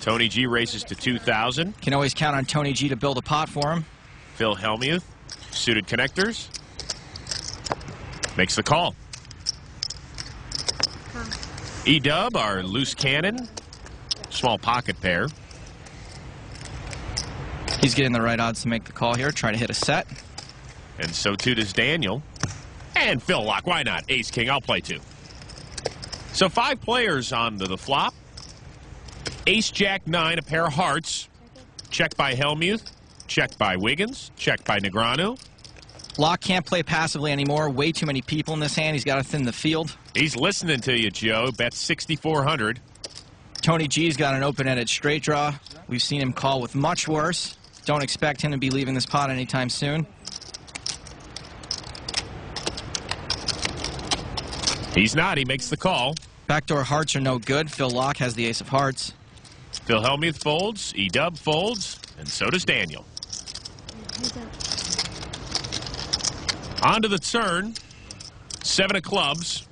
Tony G races to 2,000. Can always count on Tony G to build a pot for him. Phil Hellmuth, suited connectors, makes the call. E-Dub, our loose cannon, small pocket pair. He's getting the right odds to make the call here, try to hit a set. And so too does Daniel. And Phil Laak, why not? Ace King, I'll play two. So 5 players onto the flop. Ace Jack 9, a pair of hearts. Checked by Hellmuth. Checked by Wiggins. Checked by Negreanu. Laak can't play passively anymore. Way too many people in this hand. He's got to thin the field. He's listening to you, Joe. Bet 6,400. Tony G's got an open-ended straight draw. We've seen him call with much worse. Don't expect him to be leaving this pot anytime soon. He's not. He makes the call. Backdoor hearts are no good. Phil Laak has the ace of hearts. Phil Hellmuth folds. E-Dub folds. And so does Daniel. On to the turn. 7 of clubs.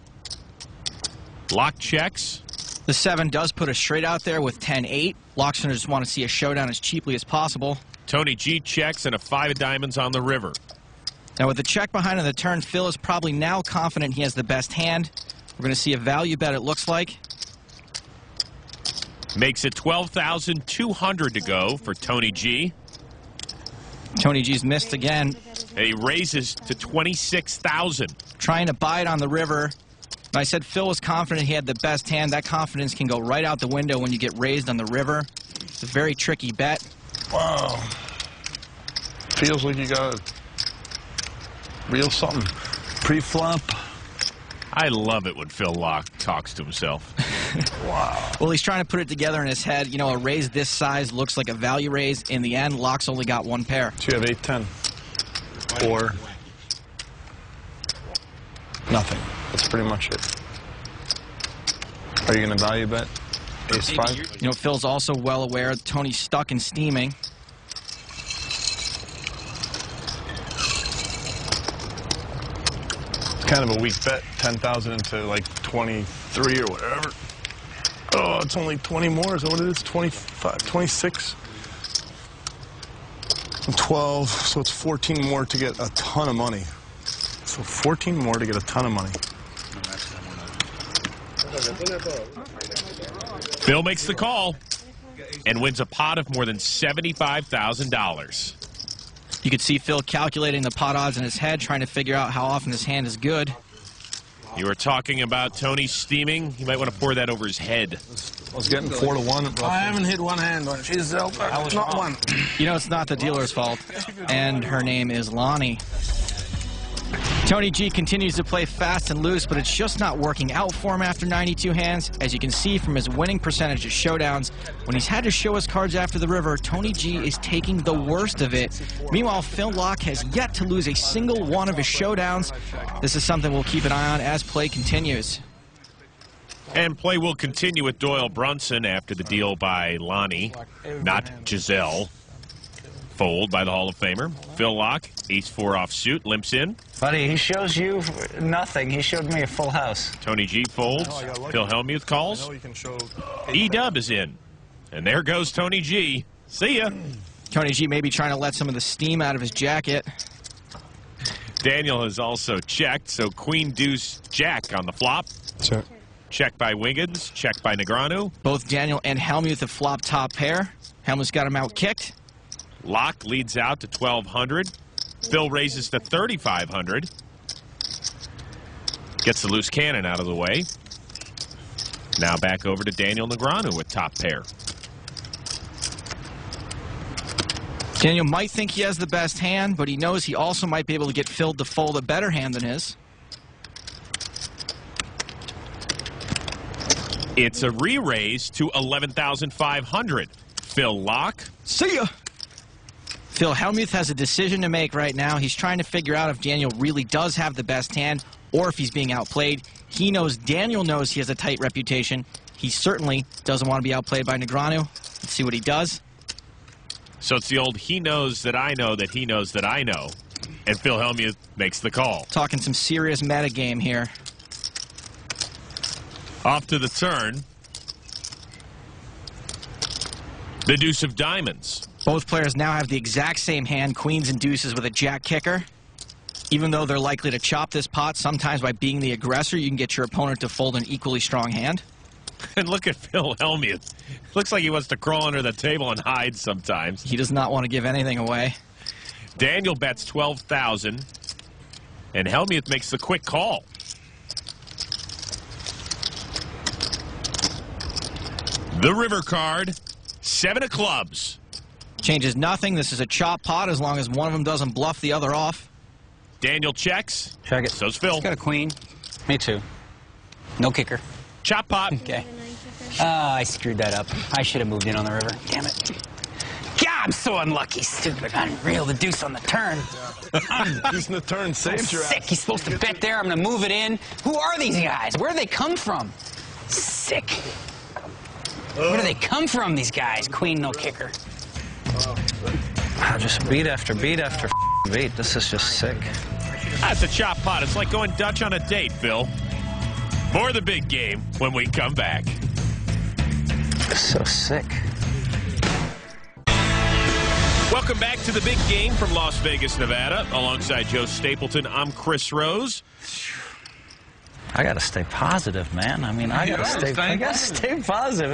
Laak checks. The 7 does put a straight out there with 10-8. Laak's going to just want to see a showdown as cheaply as possible. Tony G checks and a 5 of diamonds on the river. Now with the check behind on the turn, Phil is probably now confident he has the best hand. We're going to see a value bet, it looks like. Makes it 12,200 to go for Tony G. Tony G's missed again. And he raises to 26,000. Trying to buy it on the river. I said Phil was confident he had the best hand. That confidence can go right out the window when you get raised on the river. It's a very tricky bet. Wow. Feels like you got real something. Pre-flop. I love it when Phil Laak talks to himself. Wow. Well, he's trying to put it together in his head. You know, a raise this size looks like a value raise. In the end, Laak's only got 1 pair. So you have 8-10. Or nothing. That's pretty much it. Are you going to value bet ace 5? You know, Phil's also well aware Tony's stuck in steaming. It's kind of a weak bet. 10,000 into like 23 or whatever. Oh, it's only 20 more. Is that what it is? 25, 26, and 12. So it's 14 more to get a ton of money. So 14 more to get a ton of money. Phil makes the call and wins a pot of more than $75,000. You could see Phil calculating the pot odds in his head, trying to figure out how often his hand is good. You were talking about Tony steaming. You might want to pour that over his head. I was getting 4 to 1. I haven't hit one hand on it. She's not one. You know, it's not the dealer's fault. And her name is Lonnie. Tony G continues to play fast and loose, but it's just not working out for him after 92 hands. As you can see from his winning percentage at showdowns, when he's had to show his cards after the river, Tony G is taking the worst of it. Meanwhile, Phil Laak has yet to lose a single one of his showdowns. This is something we'll keep an eye on as play continues. And play will continue with Doyle Brunson after the deal by Lonnie, not Giselle. Fold by the Hall of Famer. Phil Laak, ace-4 offsuit, limps in. Buddy, he shows you nothing. He showed me a full house. Tony G folds. Phil Hellmuth calls. E-Dub is in. And there goes Tony G. See ya. Tony G may be trying to let some of the steam out of his jacket. Daniel has also checked, so Queen Deuce Jack on the flop. Check. Checked by Wiggins, checked by Negreanu. Both Daniel and Hellmuth have flopped top pair. Hellmuth's got him out kicked. Laak leads out to 1,200. Phil raises to 3,500. Gets the loose cannon out of the way. Now back over to Daniel Negreanu with top pair. Daniel might think he has the best hand, but he knows he also might be able to get Phil to fold a better hand than his. It's a re-raise to 11,500. Phil Laak. See ya! Phil Hellmuth has a decision to make right now. He's trying to figure out if Daniel really does have the best hand or if he's being outplayed. He knows Daniel knows he has a tight reputation. He certainly doesn't want to be outplayed by Negreanu. Let's see what he does. So it's the old he knows that I know that he knows that I know. And Phil Hellmuth makes the call. Talking some serious metagame here. Off to the turn. The deuce of diamonds. Both players now have the exact same hand, queens and deuces with a jack kicker. Even though they're likely to chop this pot, sometimes by being the aggressor, you can get your opponent to fold an equally strong hand. And look at Phil Hellmuth. Looks like he wants to crawl under the table and hide sometimes. He does not want to give anything away. Daniel bets 12,000, and Hellmuth makes the quick call. The river card, 7 of clubs. Changes nothing. This is a chop pot as long as one of them doesn't bluff the other off. Daniel checks. Check it. So's Phil. He's got a queen. Me too. No kicker. Chop pot. Okay. I screwed that up. I should have moved in on the river. Damn it. God, I'm so unlucky. Stupid. Unreal. The deuce on the turn. Deuce on the turn saved your Sick. ass. He's supposed to bet there. I'm going to move it in. Who are these guys? Where do they come from? Sick. Where do they come from, these guys? Queen, no kicker. Just beat after beat after beat. This is just sick. That's a chop pot. It's like going Dutch on a date, Phil. More the big game when we come back. So sick. Welcome back to the big game from Las Vegas, Nevada. Alongside Joe Stapleton, I'm Chris Rose. I gotta stay positive, man. I mean, I gotta stay positive.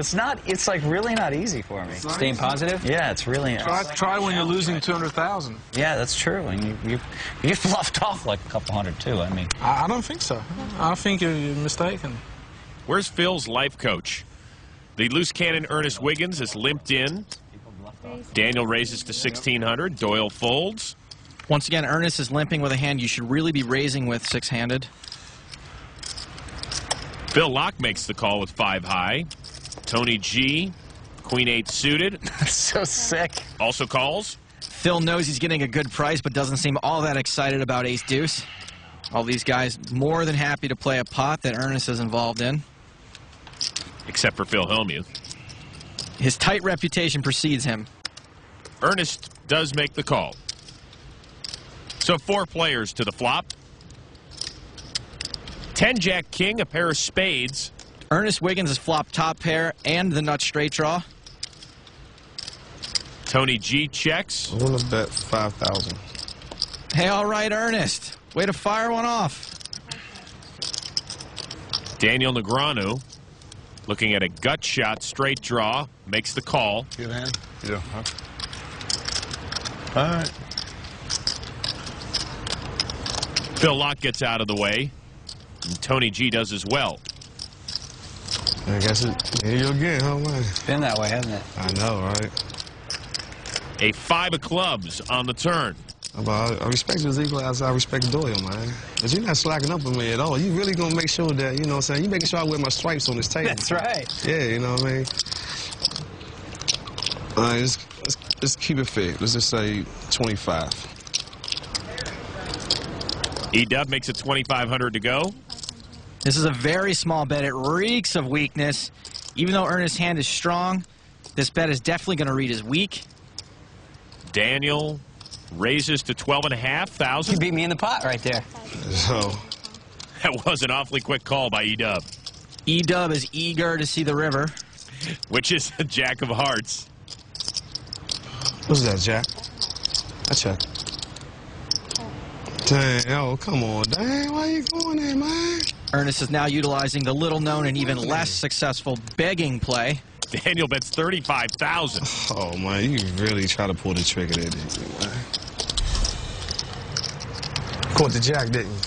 It's like really not easy for me. Staying positive? Yeah, it's really. Try when you're losing 200,000. Yeah, that's true. And you bluffed off like a couple hundred too. I mean, I don't think so. I think you're mistaken. Where's Phil's life coach? The loose cannon Ernest Wiggins is limped in. Daniel raises to 1,600. Doyle folds. Once again, Ernest is limping with a hand you should really be raising with six-handed. Phil Locke makes the call with 5 high. Tony G, Queen 8 suited, so sick. also calls. Phil knows he's getting a good price, but doesn't seem all that excited about ace deuce. All these guys more than happy to play a pot that Ernest is involved in. Except for Phil Hellmuth. His tight reputation precedes him. Ernest does make the call. So 4 players to the flop. 10 Jack King, a pair of spades. Ernest Wiggins has flopped top pair and the nut straight draw. Tony G checks. I want to bet 5,000. Hey, all right, Ernest. Way to fire one off. Daniel Negreanu, looking at a gut shot straight draw, makes the call. Good hand? Yeah. Huh? All right. Phil Locke gets out of the way, and Tony G does as well. I guess here you again, huh, man? Been that way, hasn't it? I know, right? A 5 of clubs on the turn. I respect you as equal as I respect Doyle, man. But you're not slacking up on me at all. You really gonna make sure that, you know what I'm saying, you making sure I wear my stripes on this table. That's right. Yeah, you know what I mean? All right, let's keep it fair. Let's just say 25. E-Dub makes it 2,500 to go. This is a very small bet. It reeks of weakness. Even though Ernest's hand is strong, this bet is definitely going to read as weak. Daniel raises to 12,500. You beat me in the pot right there. So, That was an awfully quick call by E-Dub, E-Dub is eager to see the river. which is a Jack of Hearts. what's that, Jack? I check. Dang, oh, come on. Dang, why you going there, man? Ernest is now utilizing the little-known and even less successful begging play. Daniel bets 35,000. Oh, man, you really try to pull the trigger there, didn't you, man? Caught the Jack, didn't you?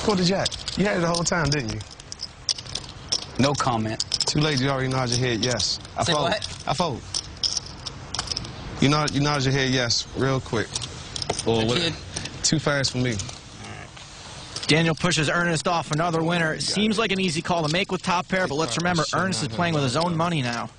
Caught the Jack. You had it the whole time, didn't you? No comment. Too late, you already nodded your head, yes. I Say fold. what? I fold. You nodded your head, yes, real quick. Or what? did. Too fast for me. Daniel pushes Ernest off another winner. It seems like an easy call to make with top pair, but let's remember, Ernest is playing with his own money now.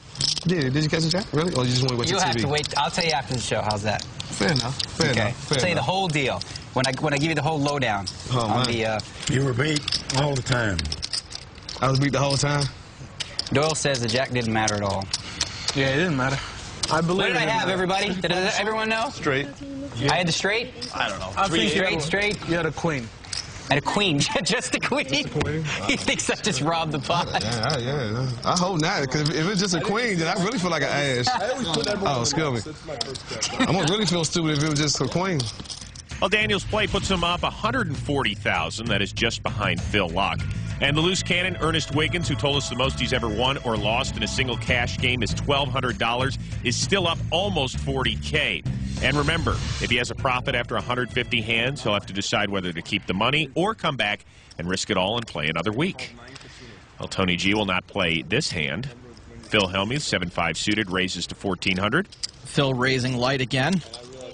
Did you catch the Jack? Really? Or you just want to watch You'll the have TV? to wait. I'll tell you after the show. How's that? Fair enough. Fair Okay. enough. Fair I'll tell you the enough. whole deal. When I give you the whole lowdown Oh, on man. the You were beat all the time. I was beat the whole time. Doyle says the Jack didn't matter at all. Yeah, it didn't matter. I believe What did I it. have, everybody? Did everyone know? Straight. I had the straight? I think Straight. you had a queen. And a queen, just a queen. He thinks I just robbed the pot. Yeah. I hope not, because if it's just a queen, then I really feel like an ass. Oh, excuse me. I'm gonna really feel stupid if it was just a queen. Well, Daniel's play puts him up $140,000. That is just behind Phil Laak. And the loose cannon, Ernest Wiggins, who told us the most he's ever won or lost in a single cash game is $1,200, is still up almost $40K. And remember, if he has a profit after 150 hands, he'll have to decide whether to keep the money or come back and risk it all and play another week. Well, Tony G will not play this hand. Phil Hellmuth, 7-5 suited, raises to 1,400. Phil raising light again.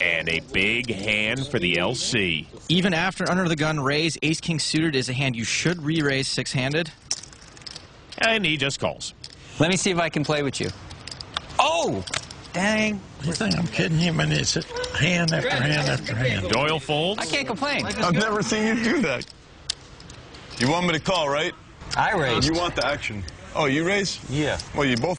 And a big hand for the LC. Even after under the gun raise, ace-king suited is a hand you should re-raise six-handed. And he just calls. Let me see if I can play with you. Oh! Dang. You think I'm kidding you? I mean, it's hand after hand after hand. Doyle folds. I can't complain. I've never seen you do that. You want me to call, right? I raised. You want the action. Oh, you raise? Yeah. Well, you both